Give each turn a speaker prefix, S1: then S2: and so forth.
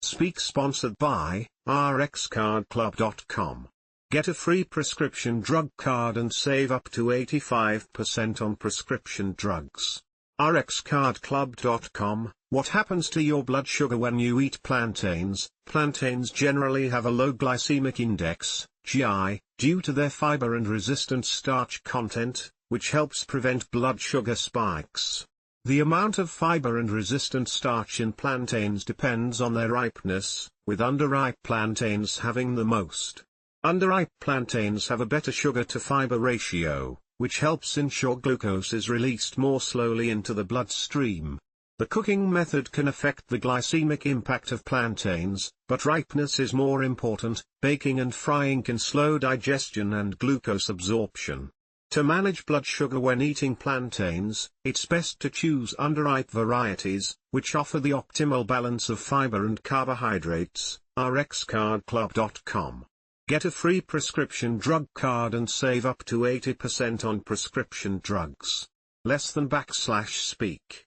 S1: Speak sponsored by rxcardclub.com. Get a free prescription drug card and save up to 85% on prescription drugs. rxcardclub.com. What happens to your blood sugar when you eat plantains? Plantains generally have a low glycemic index, GI, due to their fiber and resistant starch content, which helps prevent blood sugar spikes. The amount of fiber and resistant starch in plantains depends on their ripeness, with underripe plantains having the most. Underripe plantains have a better sugar-to-fiber ratio, which helps ensure glucose is released more slowly into the bloodstream. The cooking method can affect the glycemic impact of plantains, but ripeness is more important. Baking and frying can slow digestion and glucose absorption. To manage blood sugar when eating plantains, it's best to choose underripe varieties, which offer the optimal balance of fiber and carbohydrates. rxcardclub.com. Get a free prescription drug card and save up to 80% on prescription drugs. =speak